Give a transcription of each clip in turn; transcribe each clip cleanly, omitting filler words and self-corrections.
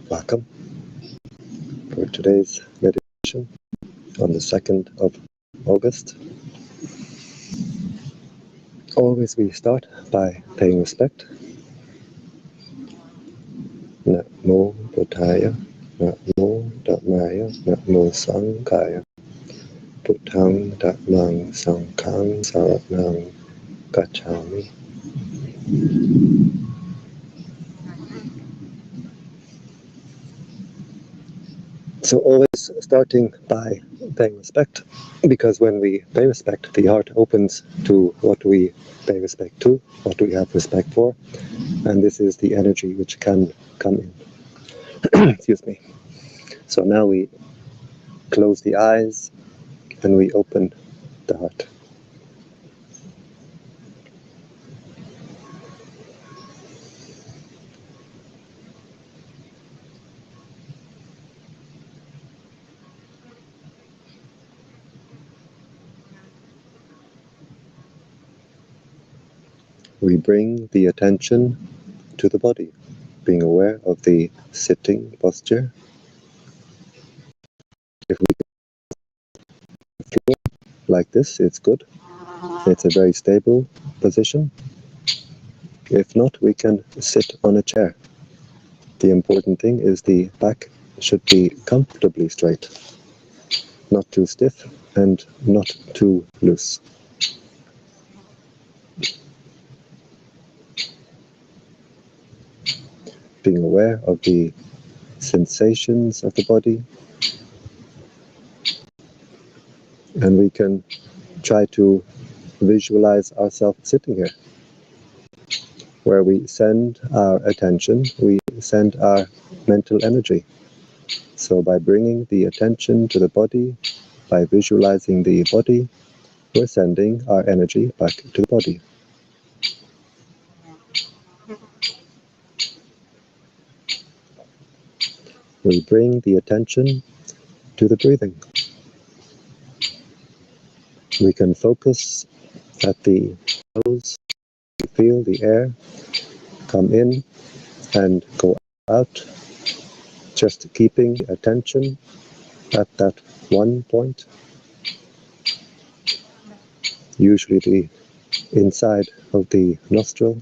Welcome for today's meditation on the 2nd of August. Always we start by paying respect. Namo Buddhaya, Namo Dhammaya, Namo Sanghaya, Buddhang Dhammang Sanghang Saranang Gacchami. So always starting by paying respect, because when we pay respect, the heart opens to what we pay respect to, what we have respect for, and this is the energy which can come in. Excuse me. So now we close the eyes and we open the heart. We bring the attention to the body, being aware of the sitting posture. If we feel like this, it's good. It's a very stable position. If not, we can sit on a chair. The important thing is the back should be comfortably straight, not too stiff and not too loose. Being aware of the sensations of the body, and we can try to visualize ourselves sitting here, where we send our attention, we send our mental energy. So by bringing the attention to the body, by visualizing the body, we're sending our energy back to the body. We bring the attention to the breathing. We can focus at the nose, feel the air come in and go out, just keeping attention at that one point, usually the inside of the nostril.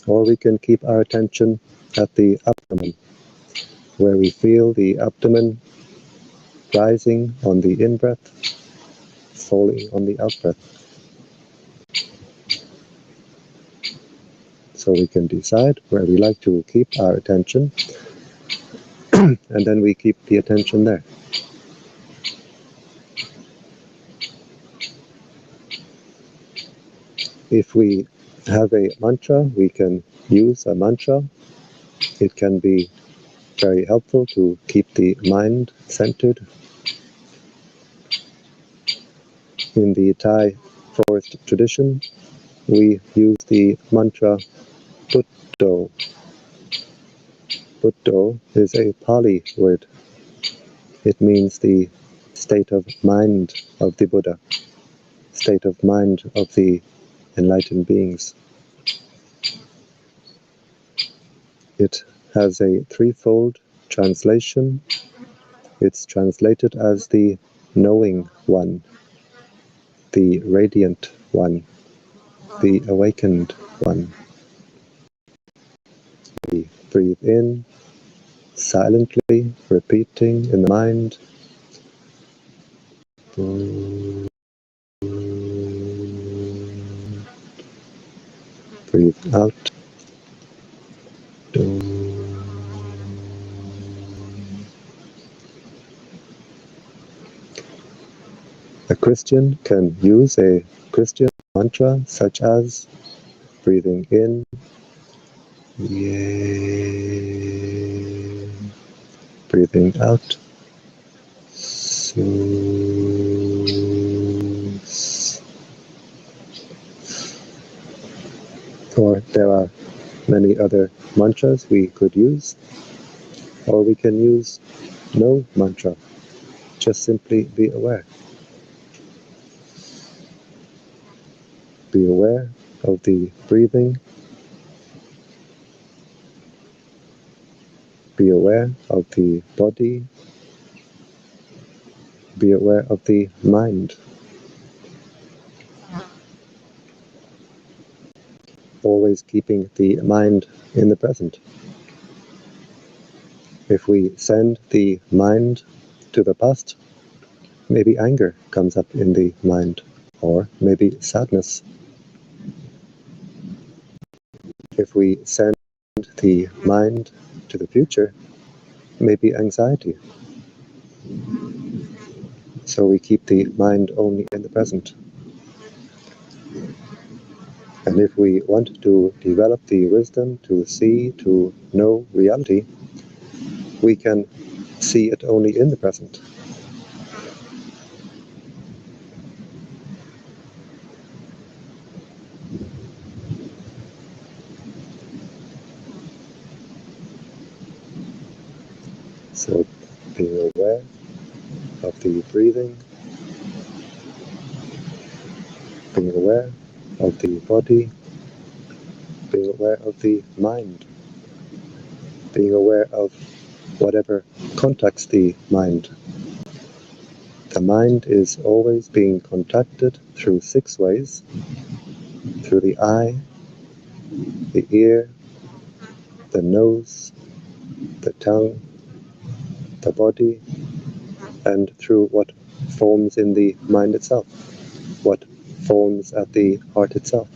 Or we can keep our attention at the abdomen, where we feel the abdomen rising on the in-breath, falling on the out-breath. So we can decide where we like to keep our attention, and then we keep the attention there. If we have a mantra, we can use a mantra. It can be very helpful to keep the mind centered. In the Thai forest tradition, we use the mantra Buddho. Buddho is a Pali word. It means the state of mind of the Buddha, state of mind of the enlightened beings. It has a threefold translation. It's translated as the knowing one, the radiant one, the awakened one. We breathe in, silently repeating in the mind. Breathe out. A Christian can use a Christian mantra such as breathing in, Yay. Breathing out, Sus. Or there are many other mantras we could use, or we can use no mantra, just simply be aware. Be aware of the breathing. Be aware of the body. Be aware of the mind. Always keeping the mind in the present. If we send the mind to the past, maybe anger comes up in the mind, or maybe sadness. If we send the mind to the future, maybe anxiety. So we keep the mind only in the present. And if we want to develop the wisdom to see, to know reality, we can see it only in the present. So being aware of the breathing, being aware of the body, being aware of the mind, being aware of whatever contacts the mind. The mind is always being contacted through 6 ways: through the eye, the ear, the nose, the tongue, the body, and through what forms in the mind itself, what forms at the heart itself.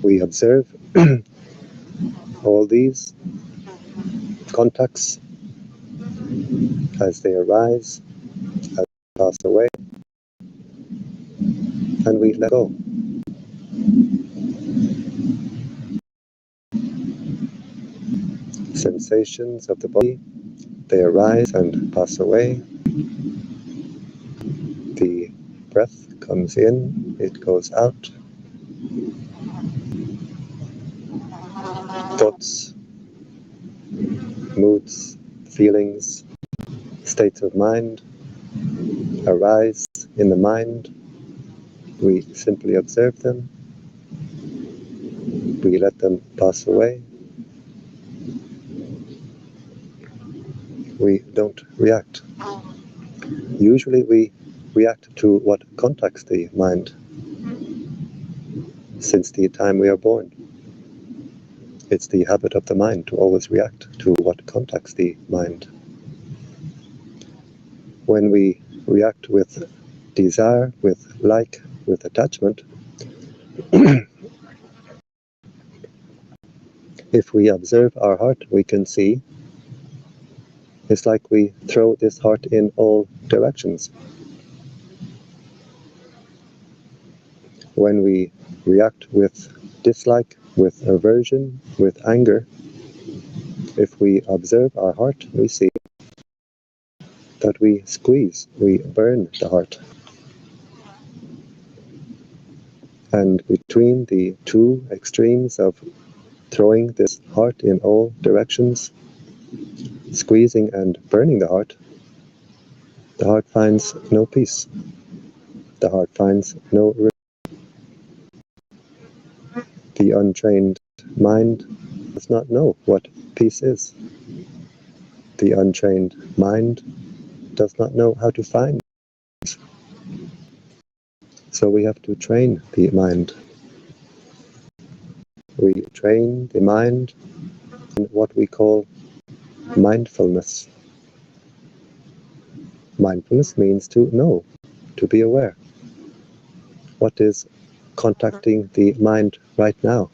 We observe all these contacts as they arise, as they pass away, and we let go. Sensations of the body, they arise and pass away. The breath comes in, it goes out. Thoughts, moods, feelings, states of mind arise in the mind. We simply observe them. We let them pass away. We don't react. Usually we react to what contacts the mind since the time we are born. It's the habit of the mind to always react to what contacts the mind. When we react with desire, with like, with attachment, if we observe our heart, we can see it's like we throw this heart in all directions. When we react with dislike, with aversion, with anger, if we observe our heart, we see that we squeeze, we burn the heart. And between the 2 extremes of throwing this heart in all directions, squeezing and burning the heart finds no peace. The heart finds no rest. The untrained mind does not know what peace is. The untrained mind does not know how to find peace. So we have to train the mind. We train the mind in what we call mindfulness. Mindfulness means to know, to be aware. What is contacting the mind right now,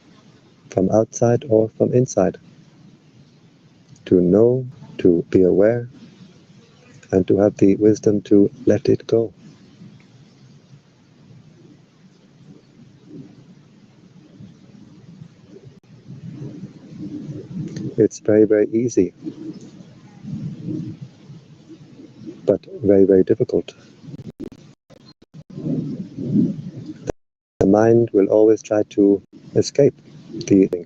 from outside or from inside? To know, to be aware, and to have the wisdom to let it go. It's very, very easy, but very, very difficult. The mind will always try to escape the thing.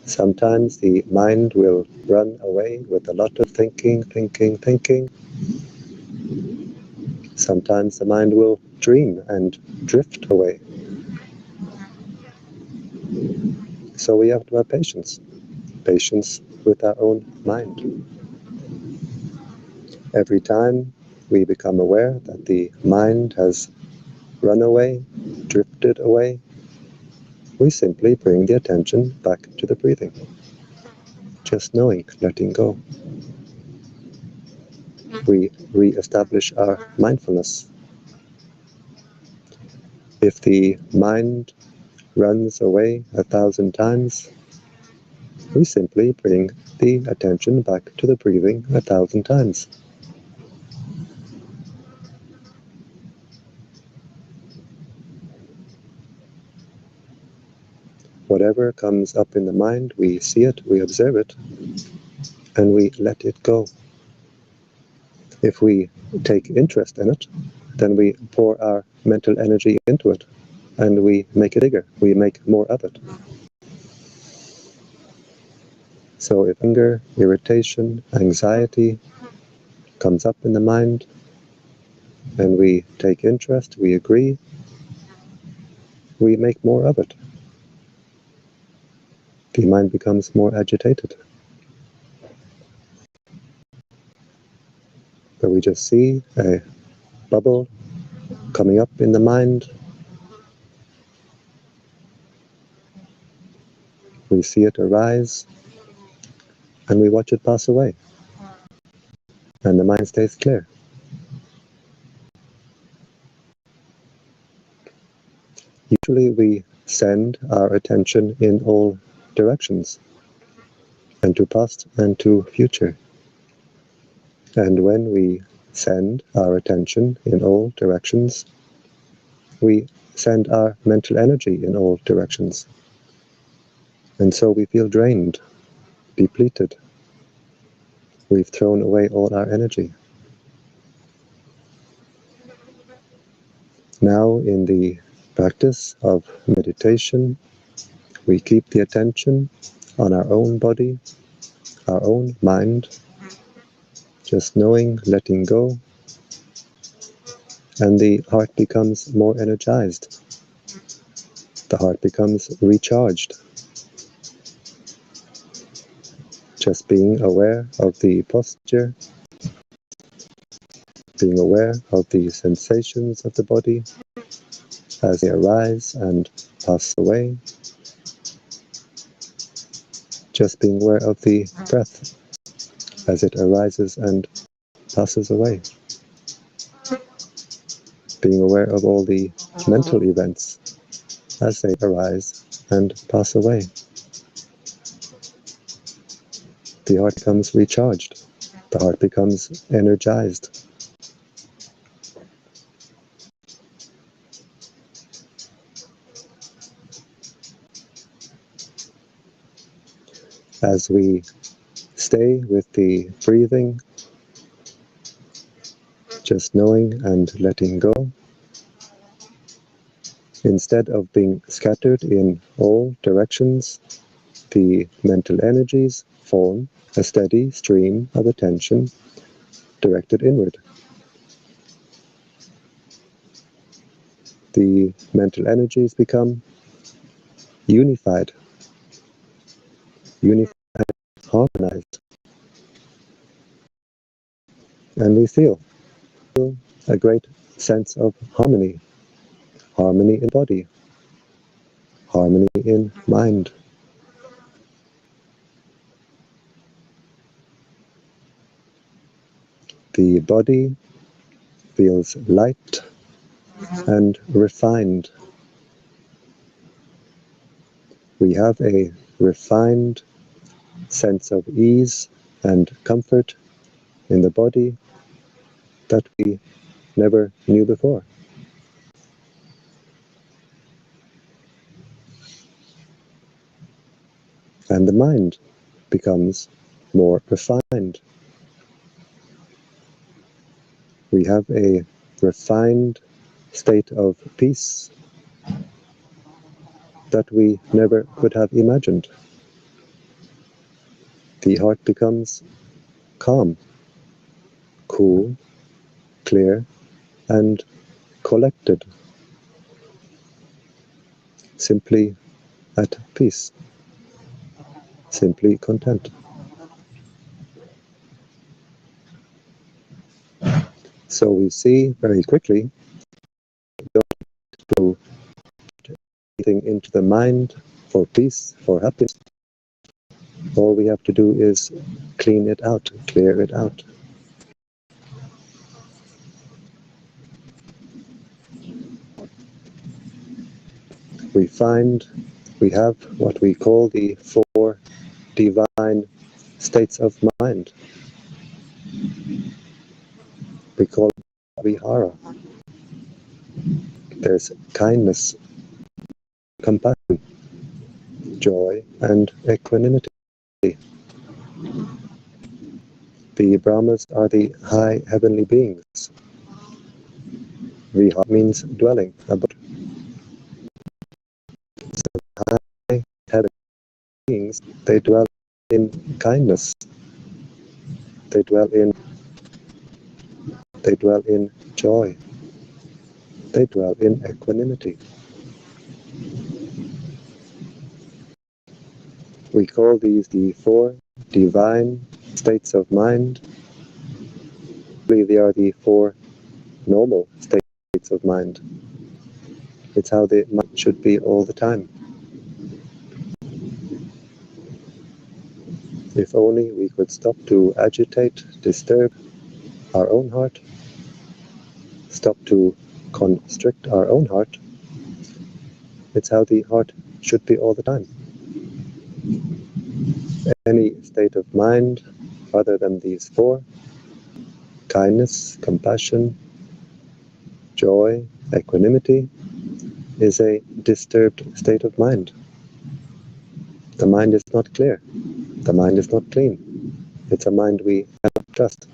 Sometimes the mind will run away with a lot of thinking, Sometimes the mind will dream and drift away. So we have to have patience with our own mind. Every time we become aware that the mind has run away, drifted away, we simply bring the attention back to the breathing. Just knowing, letting go. We re-establish our mindfulness. If the mind runs away 1,000 times, we simply bring the attention back to the breathing 1,000 times. Whatever comes up in the mind, we see it, we observe it, and we let it go. If we take interest in it, then we pour our mental energy into it, and we make it bigger, we make more of it. So if anger, irritation, anxiety comes up in the mind, and we take interest, we agree, we make more of it. The mind becomes more agitated. But we just see a bubble coming up in the mind. We see it arise, and we watch it pass away. And the mind stays clear. Usually we send our attention in all directions, and to past and to future. And when we send our attention in all directions, we send our mental energy in all directions. And so we feel drained, depleted. We've thrown away all our energy. Now, in the practice of meditation, we keep the attention on our own body, our own mind, just knowing, letting go, and the heart becomes more energized. The heart becomes recharged. Just being aware of the posture, being aware of the sensations of the body as they arise and pass away. Just being aware of the breath as it arises and passes away. Being aware of all the mental events as they arise and pass away. The heart becomes recharged. The heart becomes energized. As we stay with the breathing, just knowing and letting go, instead of being scattered in all directions, the mental energies form a steady stream of attention directed inward. The mental energies become unified, harmonized, and we feel a great sense of harmony, harmony in body, harmony in mind. The body feels light and refined. We have a refined sense of ease and comfort in the body that we never knew before. And the mind becomes more refined. We have a refined state of peace that we never could have imagined. The heart becomes calm, cool, clear, and collected, simply at peace, simply content. So we see very quickly, to anything into the mind for peace, for happiness. All we have to do is clean it out, clear it out. We find we have what we call the 4 divine states of mind. We call it vihara. There's kindness, compassion, joy, and equanimity. The Brahmas are the high heavenly beings. Vihara means dwelling, abode. So high heavenly beings, they dwell in kindness. They dwell in joy. They dwell in equanimity. We call these the 4 divine states of mind. They are the 4 normal states of mind. It's how the mind should be all the time. If only we could stop to agitate, disturb our own heart, stop to constrict our own heart. It's how the heart should be all the time. Any state of mind other than these 4, kindness, compassion, joy, equanimity, is a disturbed state of mind. The mind is not clear. The mind is not clean. It's a mind we cannot trust.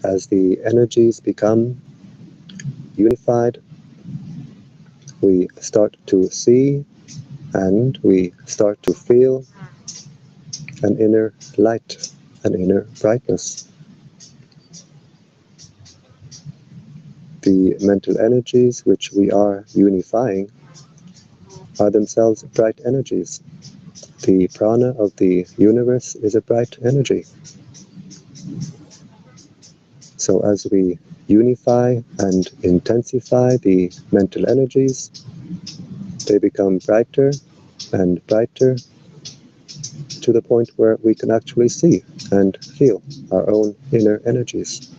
As the energies become unified, we start to see and we start to feel an inner light, an inner brightness. The mental energies which we are unifying are themselves bright energies. The prana of the universe is a bright energy. So as we unify and intensify the mental energies, they become brighter and brighter to the point where we can actually see and feel our own inner energies.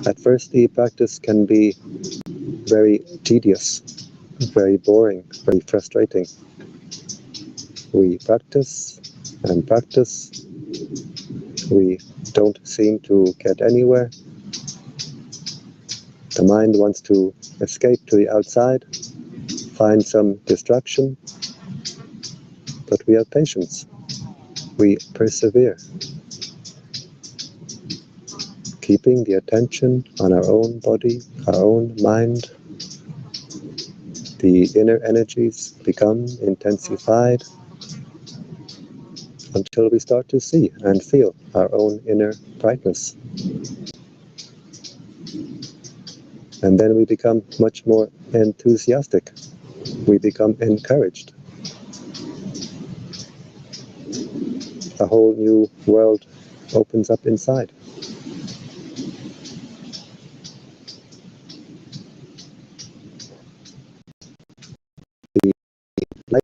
At first, the practice can be very tedious, very boring, very frustrating. We practice and practice. We don't seem to get anywhere. The mind wants to escape to the outside, find some distraction, but we have patience. We persevere, keeping the attention on our own body, our own mind. The inner energies become intensified until we start to see and feel our own inner brightness. And then we become much more enthusiastic. We become encouraged. A whole new world opens up inside. The light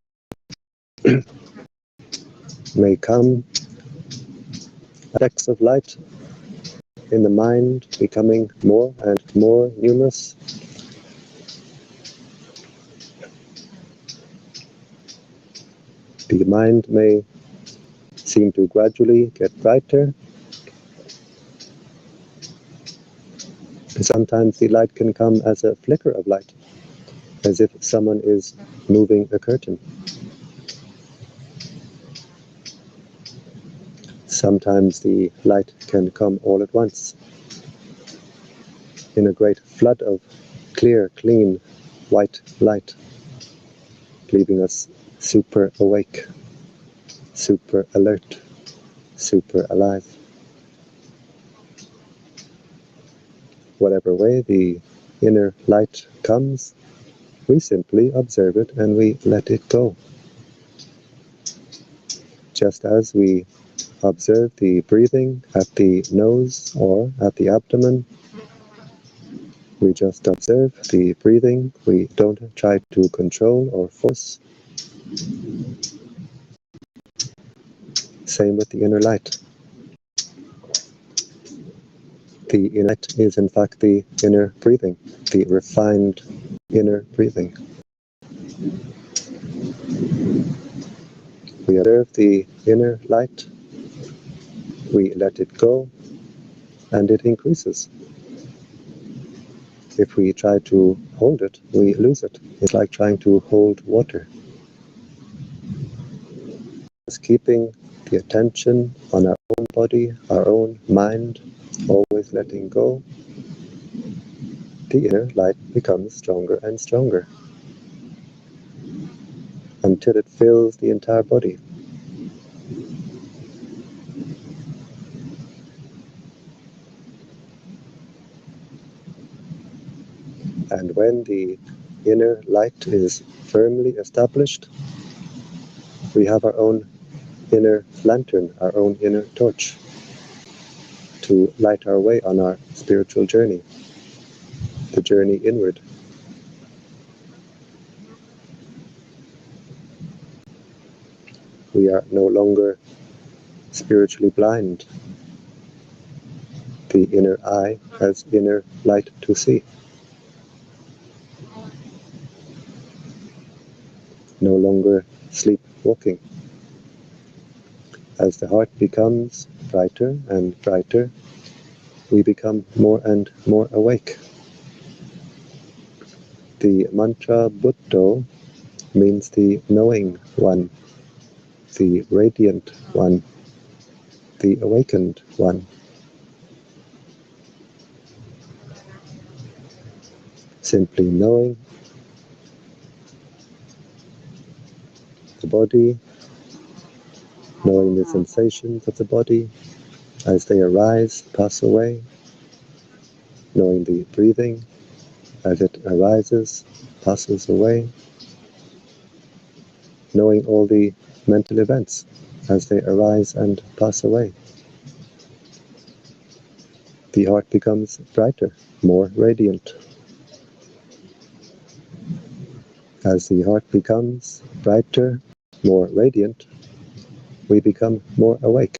may come, specks of light in the mind becoming more and more numerous. The mind may seem to gradually get brighter. Sometimes the light can come as a flicker of light, as if someone is moving a curtain. Sometimes the light can come all at once. in a great flood of clear, clean, white light, leaving us super awake, super alert, super alive. Whatever way the inner light comes, we simply observe it and we let it go. Just as we observe the breathing at the nose or at the abdomen, we just observe the breathing. We don't try to control or force. Same with the inner light. The inner light is in fact the inner breathing, the refined inner breathing. We observe the inner light, we let it go, and it increases. If we try to hold it, we lose it. It's like trying to hold water. Just keeping the attention on our own body, our own mind, always letting go, the inner light becomes stronger and stronger until it fills the entire body. And when the inner light is firmly established, we have our own inner lantern, our own inner torch to light our way on our spiritual journey, the journey inward. We are no longer spiritually blind. The inner eye has inner light to see. No longer sleepwalking. As the heart becomes brighter and brighter, we become more and more awake. The mantra Buddho means the knowing one, the radiant one, the awakened one. Simply knowing the body, knowing the sensations of the body as they arise, pass away, knowing the breathing as it arises, passes away, knowing all the mental events as they arise and pass away. The heart becomes brighter, more radiant. As the heart becomes brighter, more radiant, we become more awake.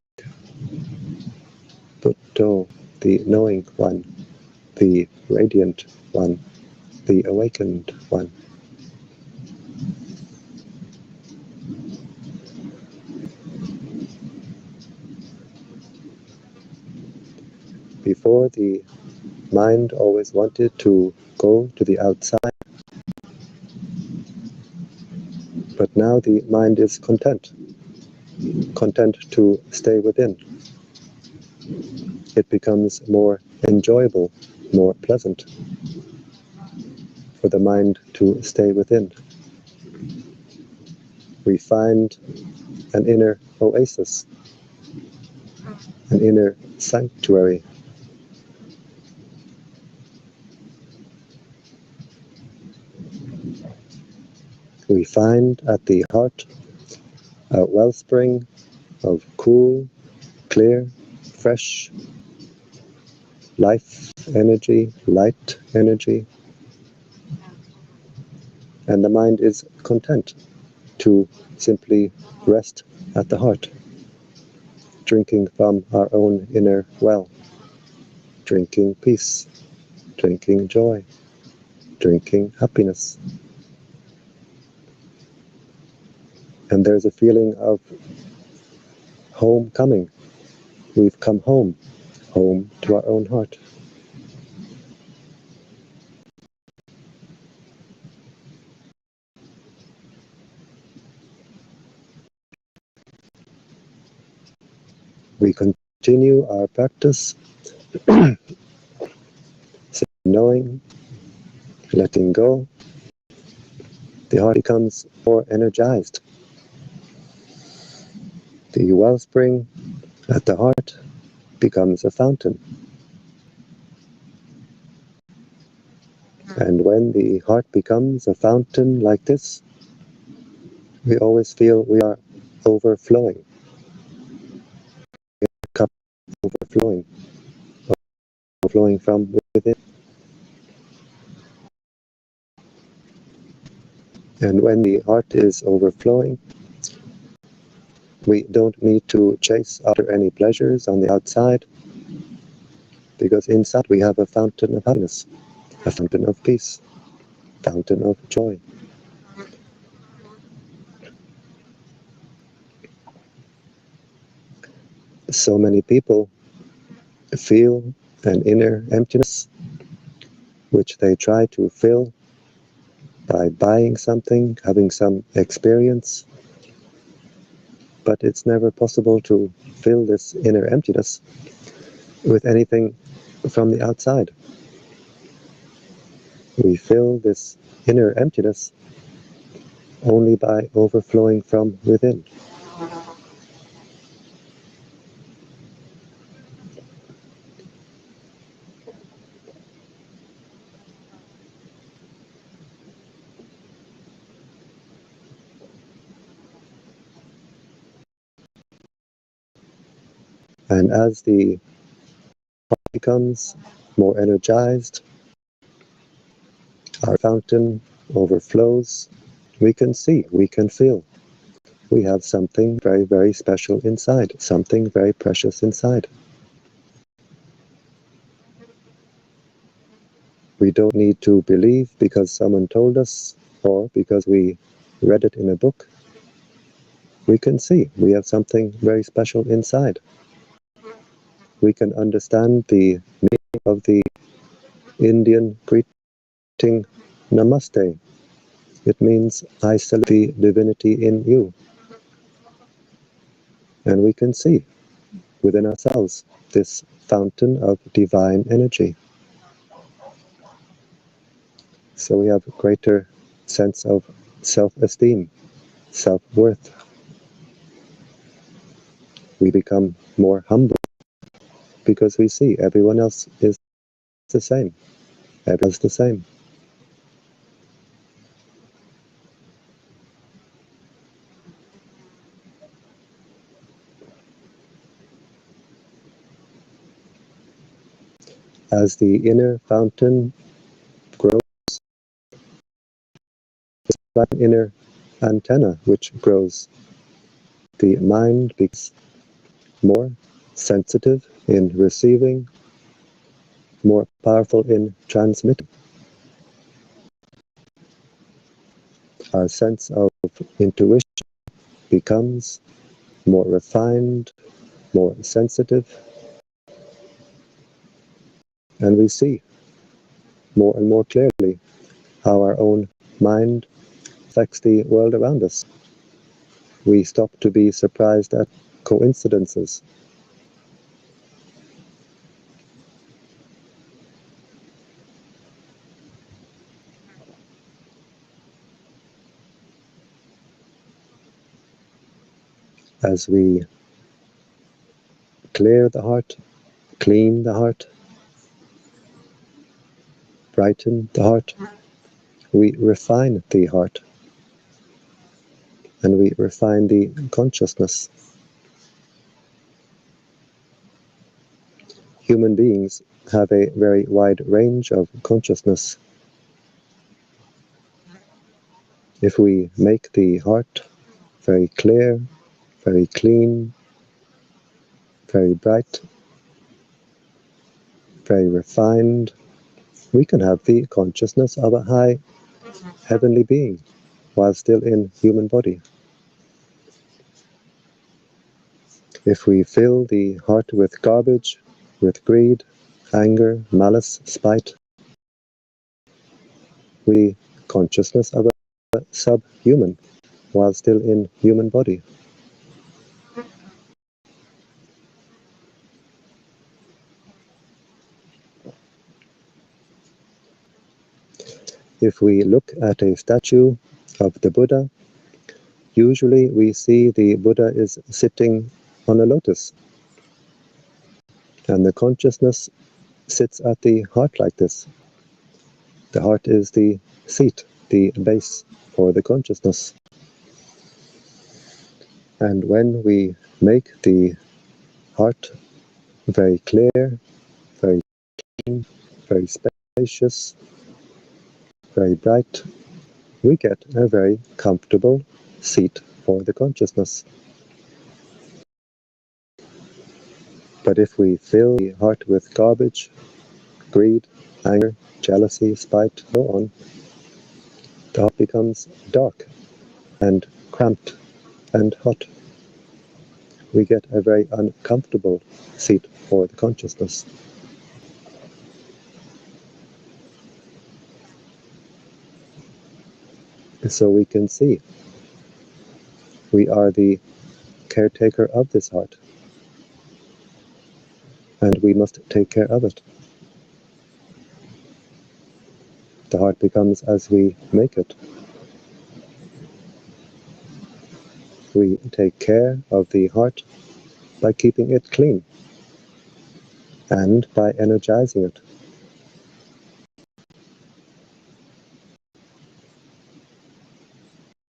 Buddho, the knowing one, the radiant one, the awakened one. Before, the mind always wanted to go to the outside, but now the mind is content to stay within. It becomes more enjoyable, more pleasant for the mind to stay within. We find an inner oasis, an inner sanctuary. We find at the heart a wellspring of cool, clear, fresh life energy, light energy, and the mind is content to simply rest at the heart, drinking from our own inner well, drinking peace, drinking joy, drinking happiness. And there's a feeling of homecoming. We've come home, home to our own heart. We continue our practice knowing, letting go, the heart becomes more energized. The wellspring at the heart becomes a fountain. And when the heart becomes a fountain like this, we always feel we are overflowing. The cup overflowing, overflowing from within. And when the heart is overflowing, we don't need to chase after any pleasures on the outside, because inside we have a fountain of happiness, a fountain of peace, fountain of joy. So many people feel an inner emptiness, which they try to fill by buying something, having some experience. But it's never possible to fill this inner emptiness with anything from the outside. We fill this inner emptiness only by overflowing from within. And as the heart becomes more energized, our fountain overflows, we can see, we can feel. We have something very, very special inside, something very precious inside. We don't need to believe because someone told us or because we read it in a book. We can see we have something very special inside. We can understand the meaning of the Indian greeting Namaste. It means I salute the divinity in you. And we can see within ourselves this fountain of divine energy. So we have a greater sense of self-esteem, self-worth. We become more humble because we see everyone else is the same. Everyone's the same. As the inner fountain grows, it's like an inner antenna which grows. The mind becomes more sensitive in receiving, more powerful in transmitting. Our sense of intuition becomes more refined, more sensitive, and we see more and more clearly how our own mind affects the world around us. We stop to be surprised at coincidences. As we clear the heart, clean the heart, brighten the heart, we refine the heart, and we refine the consciousness. Human beings have a very wide range of consciousness. If we make the heart very clear, very clean, very bright, very refined, we can have the consciousness of a high heavenly being while still in human body. If we fill the heart with garbage, with greed, anger, malice, spite, we consciousness of a subhuman while still in human body. If we look at a statue of the Buddha, usually we see the Buddha is sitting on a lotus, and the consciousness sits at the heart like this. The heart is the seat, the base for the consciousness. And when we make the heart very clear, very clean, very spacious, very bright, we get a very comfortable seat for the consciousness. But if we fill the heart with garbage, greed, anger, jealousy, spite, so on, the heart becomes dark and cramped and hot. We get a very uncomfortable seat for the consciousness. So we can see we are the caretaker of this heart, and we must take care of it. The heart becomes as we make it. We take care of the heart by keeping it clean and by energizing it.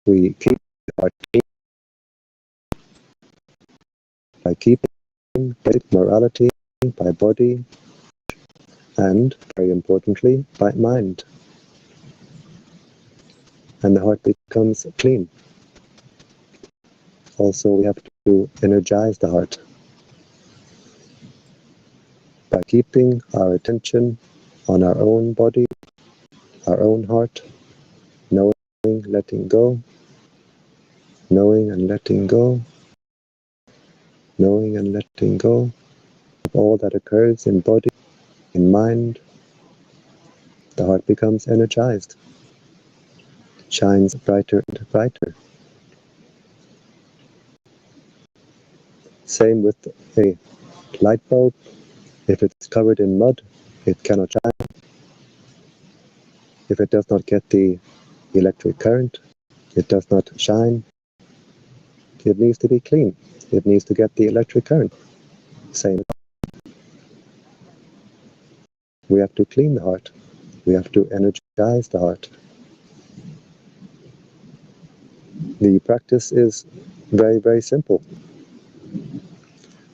We keep the heart clean by keeping basic morality, by body, and, very importantly, by mind. And the heart becomes clean. Also, we have to energize the heart by keeping our attention on our own body, our own heart, knowing, letting go, knowing and letting go, knowing and letting go of all that occurs in body, in mind. The heart becomes energized, shines brighter and brighter. Same with a light bulb. If it's covered in mud, it cannot shine. If it does not get the electric current, it does not shine. It needs to be clean. It needs to get the electric current. Same. We have to clean the heart. We have to energize the heart. The practice is very, very simple.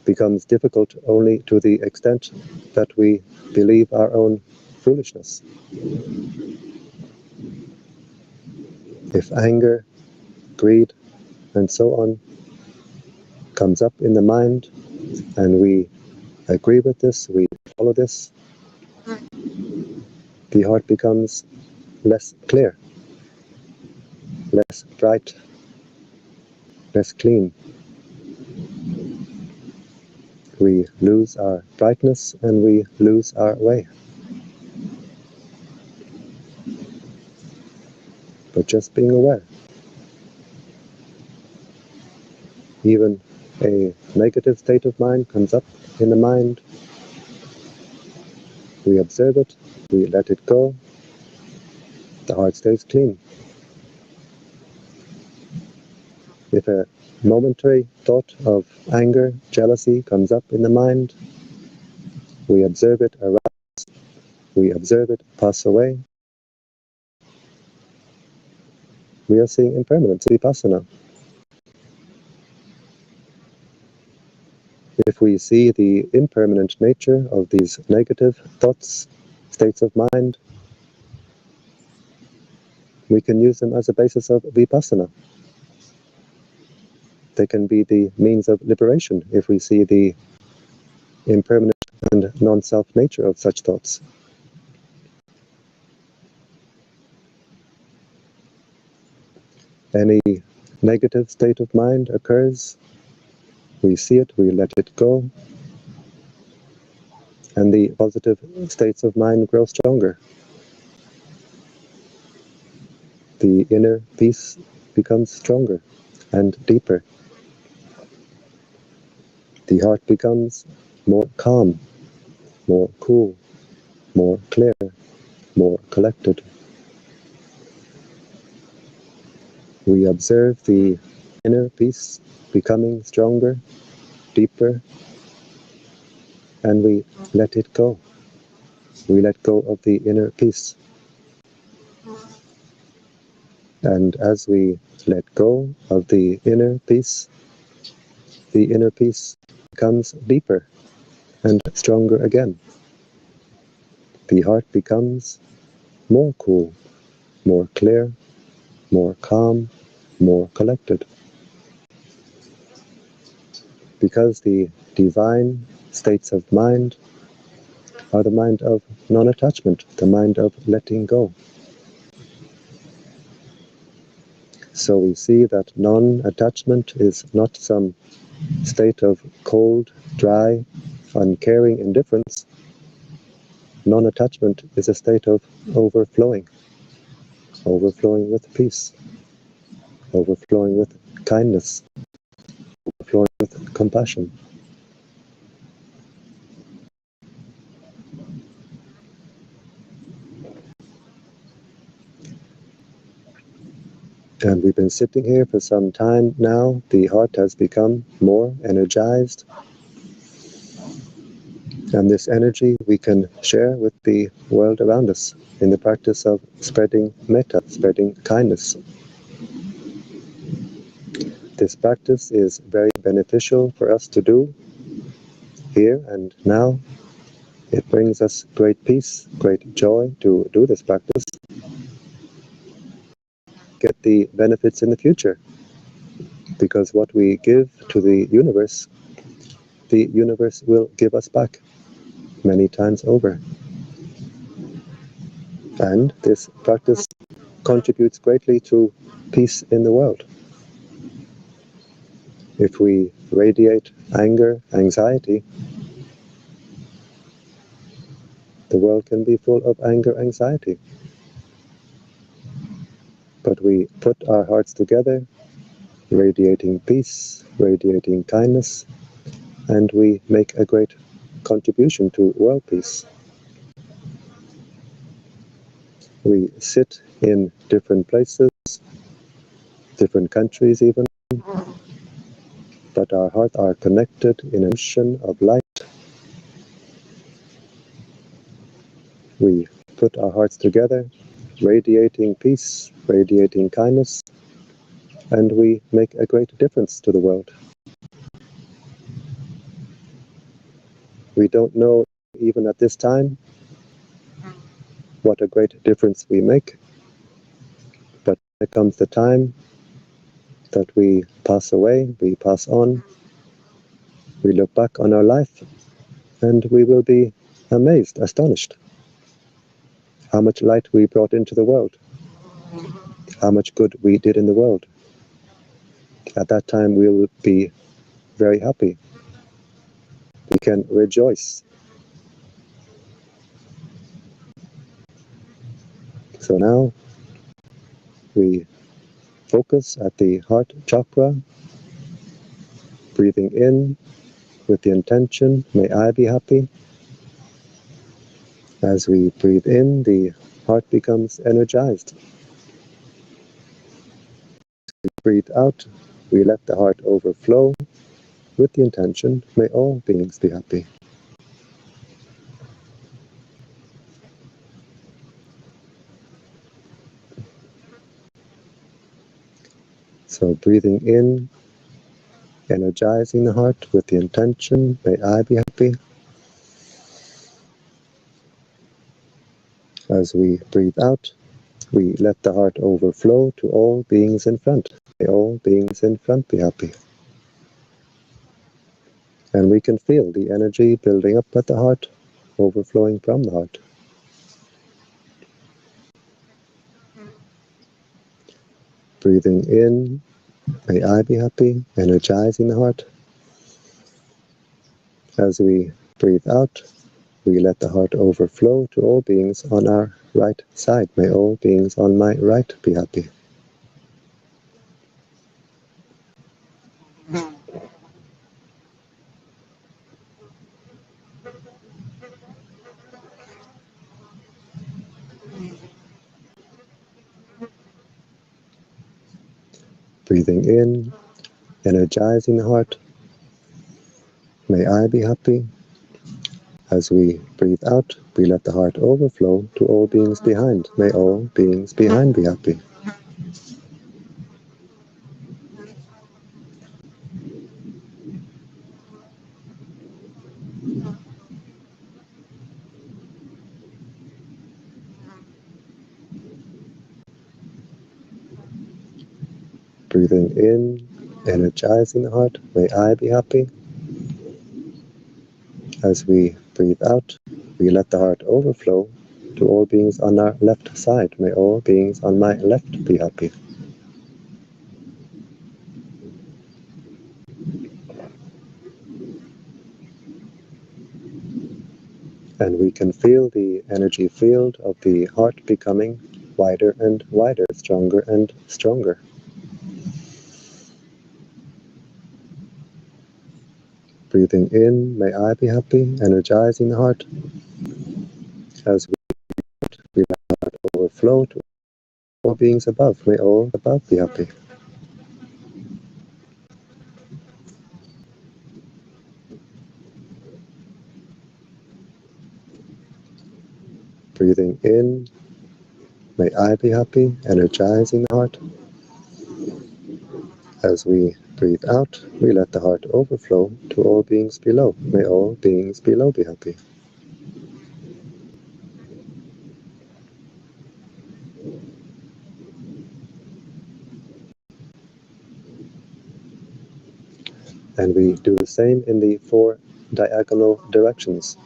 Becomes difficult only to the extent that we believe our own foolishness. If anger, greed, and so on comes up in the mind, and we agree with this, we follow this, the heart becomes less clear, less bright, less clean. We lose our brightness and we lose our way. But just being aware. Even a negative state of mind comes up in the mind. We observe it, we let it go. The heart stays clean. If a momentary thought of anger, jealousy comes up in the mind, we observe it arise, we observe it pass away. We are seeing impermanence, vipassana. If we see the impermanent nature of these negative thoughts, states of mind, we can use them as a basis of vipassana. They can be the means of liberation if we see the impermanent and non-self nature of such thoughts. Any negative state of mind occurs, we see it, we let it go, and the positive states of mind grow stronger. The inner peace becomes stronger and deeper. The heart becomes more calm, more cool, more clear, more collected. We observe the inner peace becoming stronger, deeper, and we let it go. We let go of the inner peace. And as we let go of the inner peace becomes deeper and stronger again. The heart becomes more cool, more clear, more calm, more collected. Because the divine states of mind are the mind of non-attachment, the mind of letting go. So we see that non-attachment is not some state of cold, dry, uncaring indifference. Non-attachment is a state of overflowing with peace, overflowing with kindness, overflowing with compassion. And we've been sitting here for some time now. The heart has become more energized. And this energy we can share with the world around us in the practice of spreading metta, spreading kindness. This practice is very beneficial for us to do here and now. It brings us great peace, great joy to do this practice. Get the benefits in the future. Because what we give to the universe will give us back many times over. And this practice contributes greatly to peace in the world. If we radiate anger, anxiety, the world can be full of anger, anxiety. But we put our hearts together, radiating peace, radiating kindness, and we make a great contribution to world peace. We sit in different places, different countries even, but our hearts are connected in an ocean of light. We put our hearts together, radiating peace, radiating kindness, and we make a great difference to the world. We don't know even at this time what a great difference we make, but when it comes the time that we pass away, we pass on, we look back on our life, and we will be amazed, astonished, how much light we brought into the world, how much good we did in the world. At that time we will be very happy. We can rejoice. So now we focus at the heart chakra, breathing in with the intention, may I be happy. As we breathe in, the heart becomes energized. As we breathe out, we let the heart overflow with the intention, may all beings be happy. So breathing in, energizing the heart with the intention, may I be happy. As we breathe out, we let the heart overflow to all beings in front. May all beings in front be happy. And we can feel the energy building up at the heart, overflowing from the heart. Breathing in, may I be happy, energizing the heart. As we breathe out, we let the heart overflow to all beings on our right side. May all beings on my right be happy. Breathing in, energizing the heart. May I be happy. As we breathe out, we let the heart overflow to all beings behind. May all beings behind be happy. Breathing in, energizing the heart. May I be happy. As we breathe out, we let the heart overflow to all beings on our left side. May all beings on my left be happy. And we can feel the energy field of the heart becoming wider and wider, stronger and stronger. Breathing in, may I be happy, energizing the heart. As we let the heart overflow to all beings above, may all above be happy. Breathing in, may I be happy, energizing the heart. As we breathe out, we let the heart overflow to all beings below. May all beings below be happy. And we do the same in the 4 diagonal directions.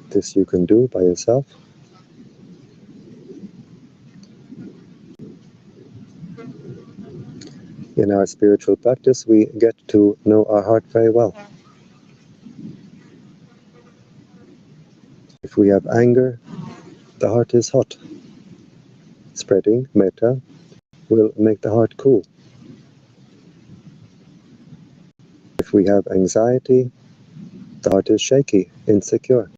This you can do by yourself. In our spiritual practice, we get to know our heart very well. If we have anger, the heart is hot. Spreading metta will make the heart cool. If we have anxiety, the heart is shaky, insecure.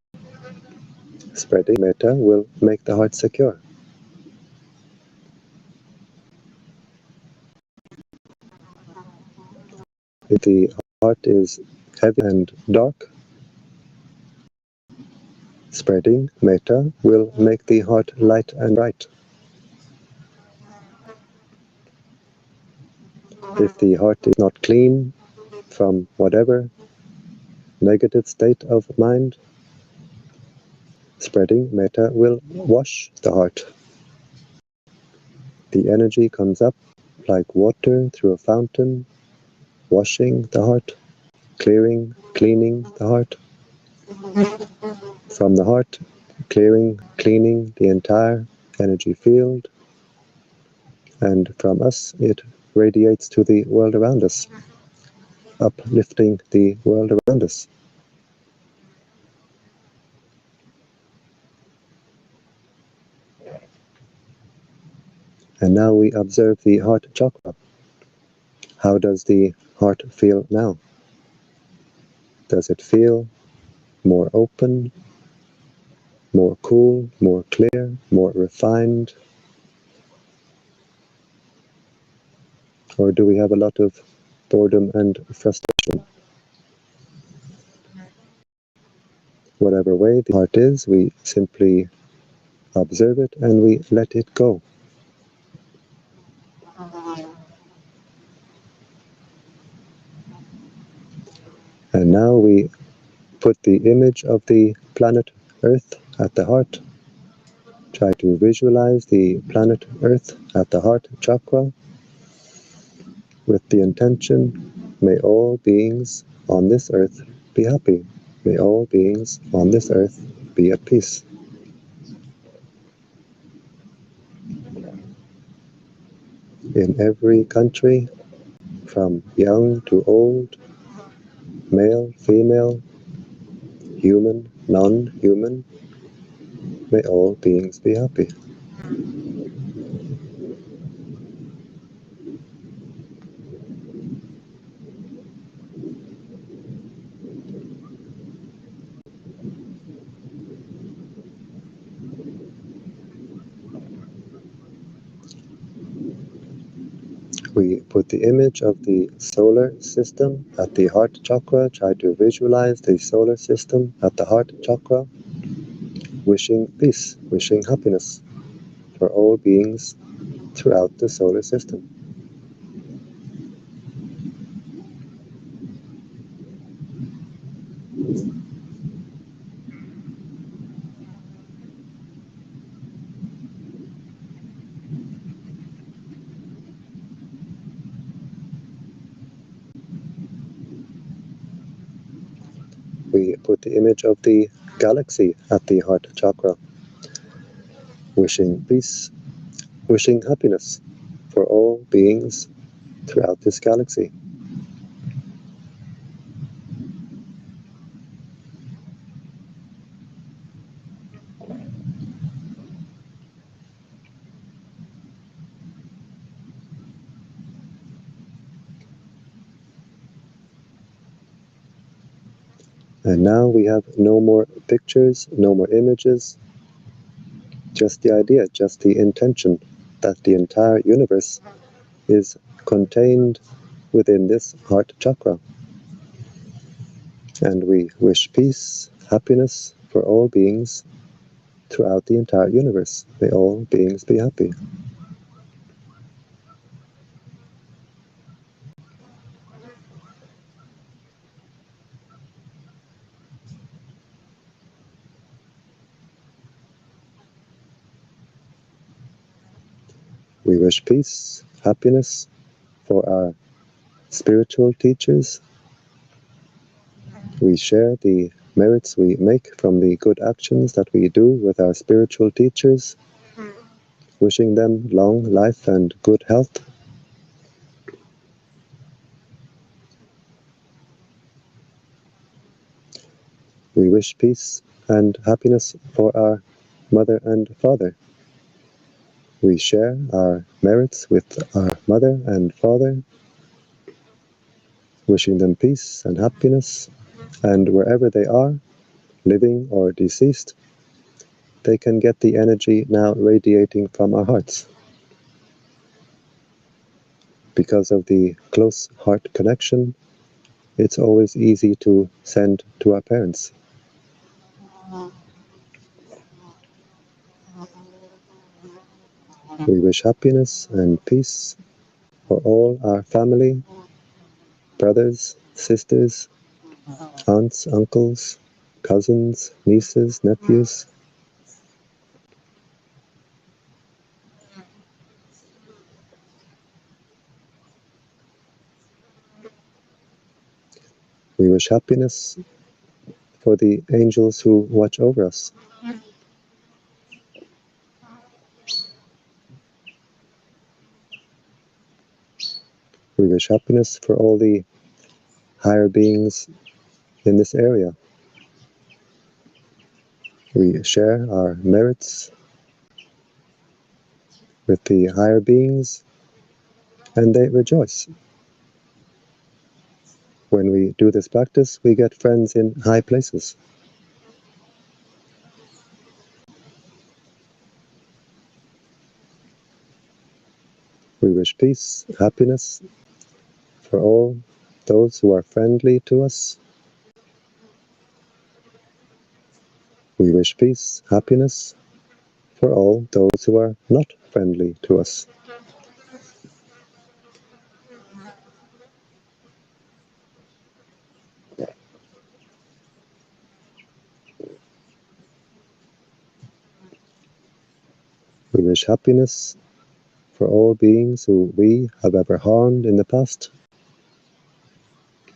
Spreading metta will make the heart secure. If the heart is heavy and dark, spreading metta will make the heart light and bright. If the heart is not clean from whatever negative state of mind, spreading metta will wash the heart. The energy comes up like water through a fountain, washing the heart, cleaning the heart. From the heart, cleaning the entire energy field, and from us it radiates to the world around us, uplifting the world around us. And now we observe the heart chakra. How does the heart feel now? Does it feel more open, more cool, more clear, more refined? Or do we have a lot of boredom and frustration? Whatever way the heart is, we simply observe it and we let it go. And now we put the image of the planet Earth at the heart. Try to visualize the planet Earth at the heart chakra with the intention, may all beings on this earth be happy. May all beings on this earth be at peace. In every country, from young to old, male, female, human, non-human, may all beings be happy. We put the image of the solar system at the heart chakra. Try to visualize the solar system at the heart chakra, wishing peace, wishing happiness for all beings throughout the solar system. We put the image of the galaxy at the heart chakra, wishing peace, wishing happiness for all beings throughout this galaxy. And now we have no more pictures, no more images, just the idea, just the intention that the entire universe is contained within this heart chakra. And we wish peace, happiness for all beings throughout the entire universe. May all beings be happy. We wish peace, happiness for our spiritual teachers. We share the merits we make from the good actions that we do with our spiritual teachers, wishing them long life and good health. We wish peace and happiness for our mother and father. We share our merits with our mother and father, wishing them peace and happiness, and wherever they are, living or deceased, they can get the energy now radiating from our hearts. Because of the close heart connection, it's always easy to send to our parents. We wish happiness and peace for all our family, brothers, sisters, aunts, uncles, cousins, nieces, nephews. We wish happiness for the angels who watch over us. We wish happiness for all the higher beings in this area. We share our merits with the higher beings, and they rejoice. When we do this practice, we get friends in high places. We wish peace, happiness for all those who are friendly to us. We wish peace, happiness for all those who are not friendly to us. We wish happiness for all beings who we have ever harmed in the past.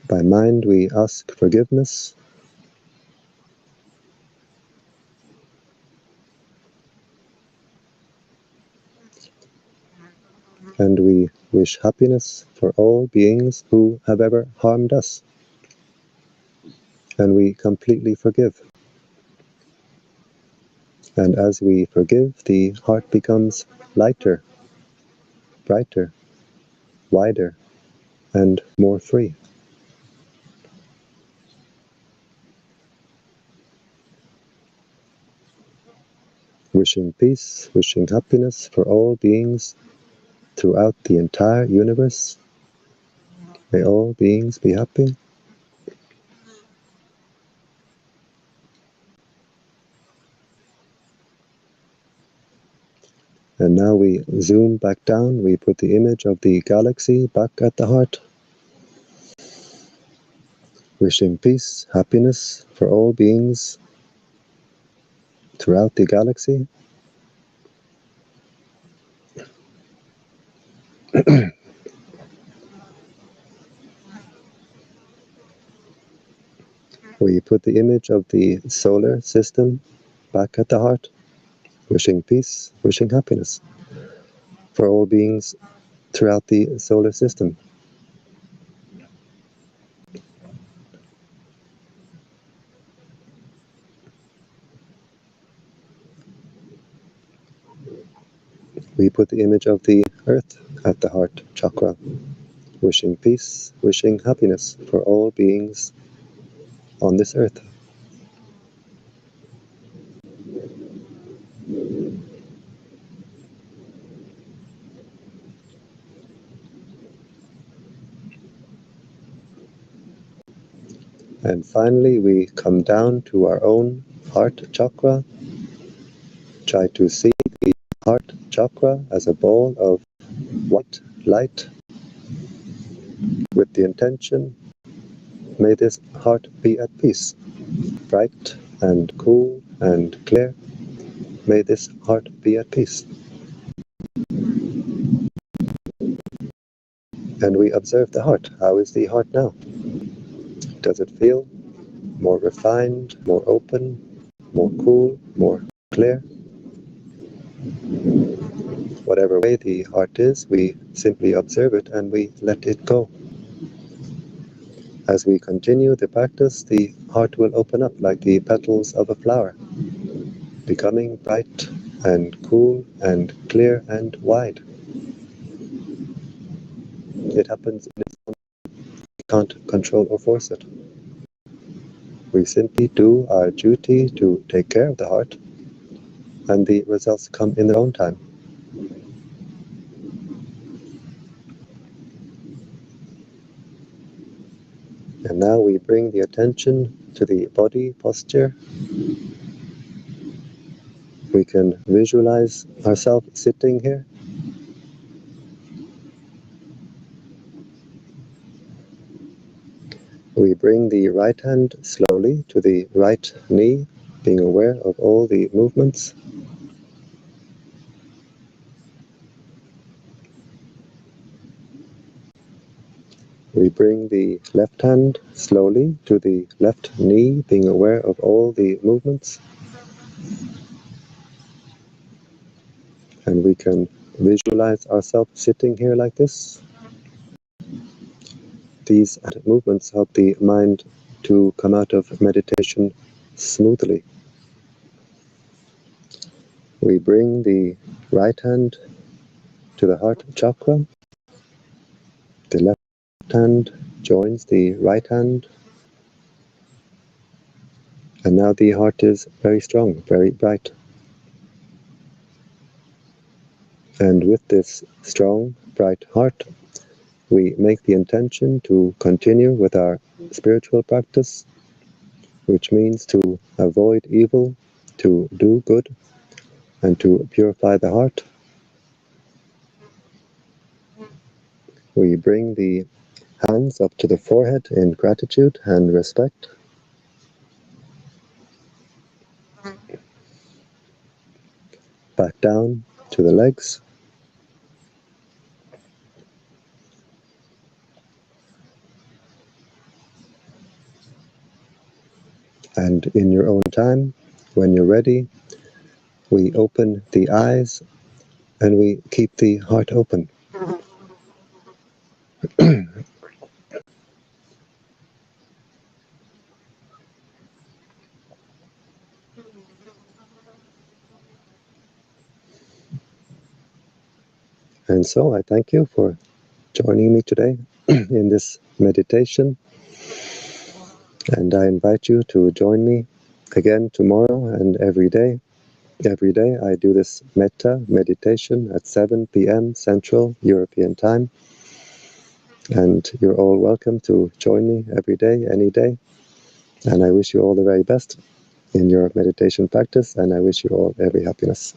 By mind, we ask forgiveness. And we wish happiness for all beings who have ever harmed us. And we completely forgive. And as we forgive, the heart becomes lighter, brighter, wider, and more free. Wishing peace, wishing happiness for all beings throughout the entire universe. May all beings be happy. And now we zoom back down, we put the image of the galaxy back at the heart, wishing peace, happiness for all beings throughout the galaxy. We put the image of the solar system back at the heart, wishing peace, wishing happiness for all beings throughout the solar system. We put the image of the earth at the heart chakra, wishing peace, wishing happiness for all beings on this earth. And finally, we come down to our own heart chakra. Try to see the heart chakra as a ball of white light with the intention, may this heart be at peace, bright and cool and clear. May this heart be at peace. And we observe the heart. How is the heart now? Does it feel more refined, more open, more cool, more clear? Whatever way the heart is, we simply observe it and we let it go. As we continue the practice, the heart will open up like the petals of a flower, becoming bright and cool and clear and wide. It happens in its own way. We can't control or force it. We simply do our duty to take care of the heart, and the results come in their own time. And now we bring the attention to the body posture. We can visualize ourselves sitting here. We bring the right hand slowly to the right knee, being aware of all the movements. We bring the left hand slowly to the left knee, being aware of all the movements. And we can visualize ourselves sitting here like this. These movements help the mind to come out of meditation smoothly. We bring the right hand to the heart chakra. The left hand joins the right hand. And now the heart is very strong, very bright. And with this strong, bright heart, we make the intention to continue with our spiritual practice, which means to avoid evil, to do good, and to purify the heart. We bring the hands up to the forehead in gratitude and respect. Back down to the legs. And in your own time, when you're ready, we open the eyes and we keep the heart open. And so I thank you for joining me today in this meditation. And I invite you to join me again tomorrow and every day every day. I do this Metta meditation at 7 p.m. Central European Time. And you're all welcome to join me every day, any day. And I wish you all the very best in your meditation practice, and I wish you all every happiness.